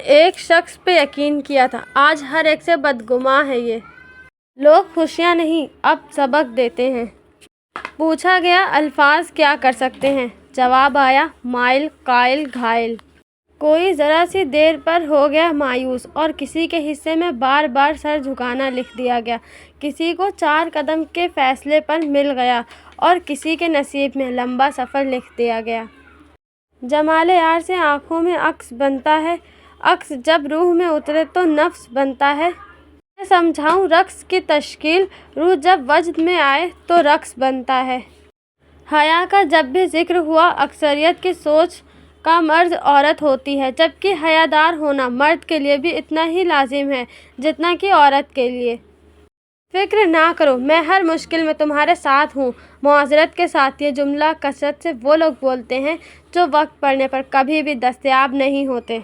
ایک شخص پہ یقین کیا تھا، آج ہر ایک سے بدگماں ہے یہ۔ لوگ خوشیاں نہیں، اب سبق دیتے ہیں۔ پوچھا گیا الفاظ کیا کر سکتے ہیں؟ جواب آیا مائل قائل گھائل۔ کوئی ذرا سی دیر پر ہو گیا مایوس اور کسی کے حصے میں بار بار سر جھکانا لکھ دیا گیا، کسی کو 4 قدم کے فاصلے پر مل گیا اور کسی کے نصیب میں لمبا سفر لکھ دیا گیا۔ جمال یار سے آنکھوں میں عکس بنتا ہے، عکس جب روح میں اترے تو نفس بنتا ہے۔ میں سمجھاؤں رقص کی تشکیل، روح جب وجد میں آئے تو رقص بنتا ہے۔ حیا کا جب بھی ذکر ہوا، اکثریت کی سوچ کا مرد عورت ہوتی ہے، جبکہ حیادار ہونا مرد کے لیے بھی اتنا ہی لازم ہے جتنا کہ عورت کے لیے۔ فکر نہ کرو، میں ہر مشکل میں تمہارے ساتھ ہوں۔ معذرت کے ساتھ یہ جملہ کثرت سے وہ لوگ بولتے ہیں جو وقت پڑنے پر کبھی بھی دستیاب نہیں ہوتے۔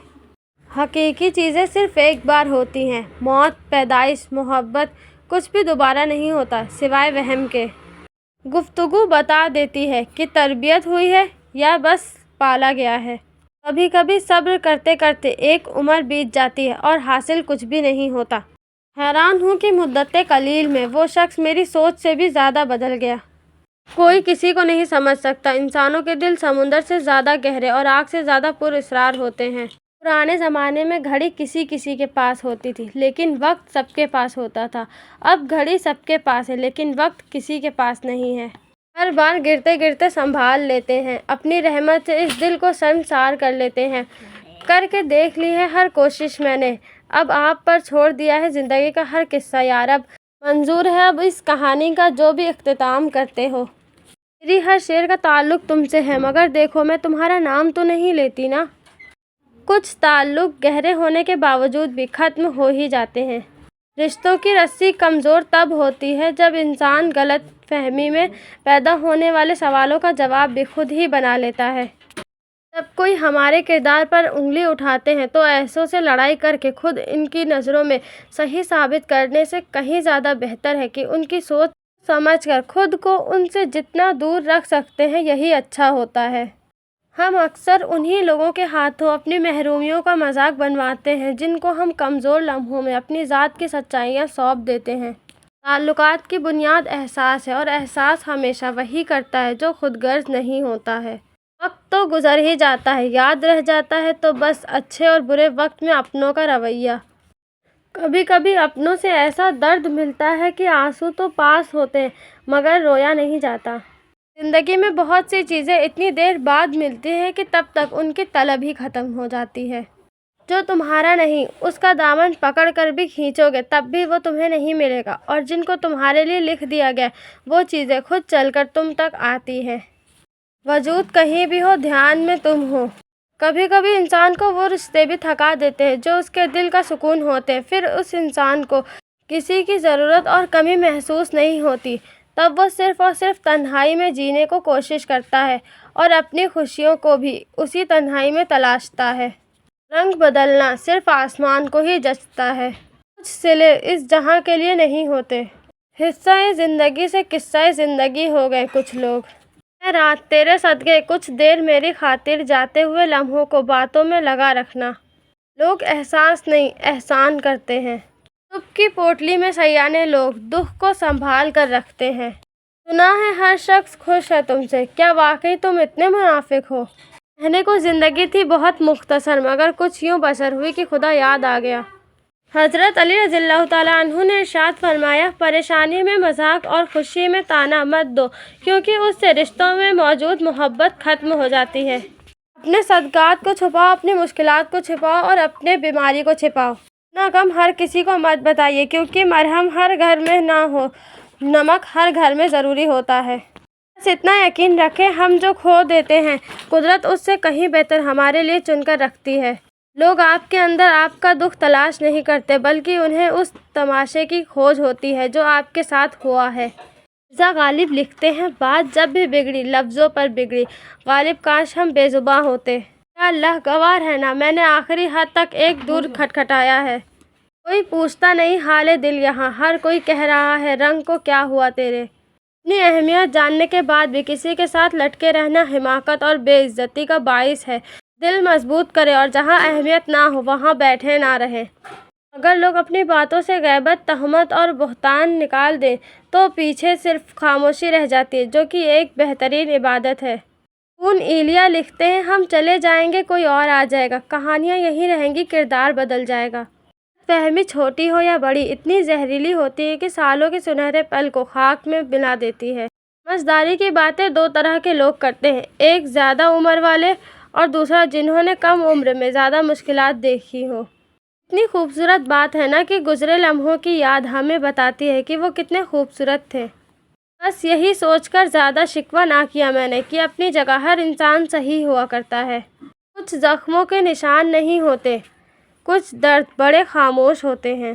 حقیقی چیزیں صرف ایک بار ہوتی ہیں، موت، پیدائش، محبت، کچھ بھی دوبارہ نہیں ہوتا سوائے وہم کے۔ گفتگو بتا دیتی ہے کہ تربیت ہوئی ہے یا بس پالا گیا ہے۔ کبھی کبھی صبر کرتے کرتے ایک عمر بیت جاتی ہے اور حاصل کچھ بھی نہیں ہوتا۔ حیران ہوں کہ مدت قلیل میں وہ شخص میری سوچ سے بھی زیادہ بدل گیا۔ کوئی کسی کو نہیں سمجھ سکتا، انسانوں کے دل سمندر سے زیادہ گہرے اور آگ سے زیادہ پراسرار ہوتے ہیں۔ پرانے زمانے میں گھڑی کسی کسی کے پاس ہوتی تھی لیکن وقت سب کے پاس ہوتا تھا۔ اب گھڑی سب کے پاس ہے لیکن وقت کسی کے پاس نہیں ہے۔ ہر بار گرتے گرتے سنبھال لیتے ہیں، اپنی رحمت سے اس دل کو شرمسار کر لیتے ہیں۔ کر کے دیکھ لی ہے ہر کوشش میں نے، اب آپ پر چھوڑ دیا ہے زندگی کا ہر قصہ یارب۔ منظور ہے اب اس کہانی کا جو بھی اختتام کرتے ہو۔ میری ہر شعر کا تعلق تم سے ہے، مگر دیکھو میں تمہارا نام تو نہیں لیتی نا۔ کچھ تعلق گہرے ہونے کے باوجود بھی ختم ہو ہی جاتے ہیں۔ رشتوں کی رسی کمزور تب ہوتی ہے جب انسان غلط فہمی میں پیدا ہونے والے سوالوں کا جواب بھی خود ہی بنا لیتا ہے۔ جب کوئی ہمارے کردار پر انگلی اٹھاتے ہیں تو ایسوں سے لڑائی کر کے خود ان کی نظروں میں صحیح ثابت کرنے سے کہیں زیادہ بہتر ہے کہ ان کی سوچ سمجھ کر خود کو ان سے جتنا دور رکھ سکتے ہیں یہی اچھا ہوتا ہے۔ ہم اکثر انہی لوگوں کے ہاتھوں اپنی محرومیوں کا مذاق بنواتے ہیں جن کو ہم کمزور لمحوں میں اپنی ذات کی سچائیاں سونپ دیتے ہیں۔ تعلقات کی بنیاد احساس ہے اور احساس ہمیشہ وہی کرتا ہے جو خود غرض نہیں ہوتا ہے۔ وقت تو گزر ہی جاتا ہے، یاد رہ جاتا ہے تو بس اچھے اور برے وقت میں اپنوں کا رویہ۔ کبھی کبھی اپنوں سے ایسا درد ملتا ہے کہ آنسو تو پاس ہوتے ہیں مگر رویا نہیں جاتا۔ زندگی میں بہت سی چیزیں اتنی دیر بعد ملتی ہیں کہ تب تک ان کی طلب ہی ختم ہو جاتی ہے۔ جو تمہارا نہیں اس کا دامن پکڑ کر بھی کھینچو گے تب بھی وہ تمہیں نہیں ملے گا، اور جن کو تمہارے لیے لکھ دیا گیا وہ چیزیں خود چل کر تم تک آتی ہیں۔ وجود کہیں بھی ہو، دھیان میں تم ہو۔ کبھی کبھی انسان کو وہ رشتے بھی تھکا دیتے ہیں جو اس کے دل کا سکون ہوتے ہیں، پھر اس انسان کو کسی کی ضرورت اور کمی محسوس نہیں ہوتی، تب وہ صرف اور صرف تنہائی میں جینے کو کوشش کرتا ہے اور اپنی خوشیوں کو بھی اسی تنہائی میں تلاشتا ہے۔ رنگ بدلنا صرف آسمان کو ہی جچتا ہے، کچھ صلے اس جہاں کے لیے نہیں ہوتے۔ حصہ زندگی سے قصہ زندگی ہو گئے کچھ لوگ۔ اے رات تیرے صدقے کچھ دیر میری خاطر، جاتے ہوئے لمحوں کو باتوں میں لگا رکھنا۔ لوگ احساس نہیں احسان کرتے ہیں۔ چپ کی پوٹلی میں سیانے لوگ دکھ کو سنبھال کر رکھتے ہیں۔ سنا ہے ہر شخص خوش ہے تم سے، کیا واقعی تم اتنے منافق ہو؟ کہنے کو زندگی تھی بہت مختصر مگر کچھ یوں بسر ہوئی کہ خدا یاد آ گیا۔ حضرت علی رضی اللہ تعالیٰ عنہ نے ارشاد فرمایا، پریشانی میں مذاق اور خوشی میں طعنہ مت دو کیونکہ اس سے رشتوں میں موجود محبت ختم ہو جاتی ہے۔ اپنے صدقات کو چھپاؤ، اپنی مشکلات کو چھپاؤ اور اپنے بیماری کو چھپاؤ۔ اپنا غم ہر کسی کو مت بتائیے کیونکہ مرہم ہر گھر میں نہ ہو، نمک ہر گھر میں ضروری ہوتا ہے۔ بس اتنا یقین رکھیں، ہم جو کھو دیتے ہیں قدرت اس سے کہیں بہتر ہمارے لیے چن کر رکھتی ہے۔ لوگ آپ کے اندر آپ کا دکھ تلاش نہیں کرتے بلکہ انہیں اس تماشے کی کھوج ہوتی ہے جو آپ کے ساتھ ہوا ہے۔ مرزا غالب لکھتے ہیں، بات جب بھی بگڑی لفظوں پر بگڑی، غالب کاش ہم بے زباں ہوتے۔ یا اللہ گوار ہے نا، میں نے آخری حد تک ایک دور کھٹکھٹایا ہے۔ کوئی پوچھتا نہیں حال دل یہاں، ہر کوئی کہہ رہا ہے رنگ کو کیا ہوا تیرے۔ اپنی اہمیت جاننے کے بعد بھی کسی کے ساتھ لٹکے رہنا حماقت اور بے عزتی کا باعث ہے۔ دل مضبوط کرے اور جہاں اہمیت نہ ہو وہاں بیٹھے نہ رہیں۔ اگر لوگ اپنی باتوں سے غیبت، تہمت اور بہتان نکال دیں تو پیچھے صرف خاموشی رہ جاتی ہے، جو کہ ایک بہترین عبادت ہے۔ خون ایلیا لکھتے ہیں، ہم چلے جائیں گے، کوئی اور آ جائے گا، کہانیاں یہیں رہیں گی، کردار بدل جائے گا۔ فہمی چھوٹی ہو یا بڑی، اتنی زہریلی ہوتی ہے کہ سالوں کے سنہرے پل کو خاک میں ملا دیتی ہے۔ سمجھداری کی باتیں دو طرح کے لوگ کرتے ہیں، ایک زیادہ عمر والے اور دوسرا جنہوں نے کم عمر میں زیادہ مشکلات دیکھی ہوں۔ اتنی خوبصورت بات ہے نا کہ گزرے لمحوں کی یاد ہمیں بتاتی ہے کہ وہ کتنے خوبصورت تھے۔ بس یہی سوچ کر زیادہ شکوہ نہ کیا میں نے کہ اپنی جگہ ہر انسان صحیح ہوا کرتا ہے۔ کچھ زخموں کے نشان نہیں ہوتے، کچھ درد بڑے خاموش ہوتے ہیں۔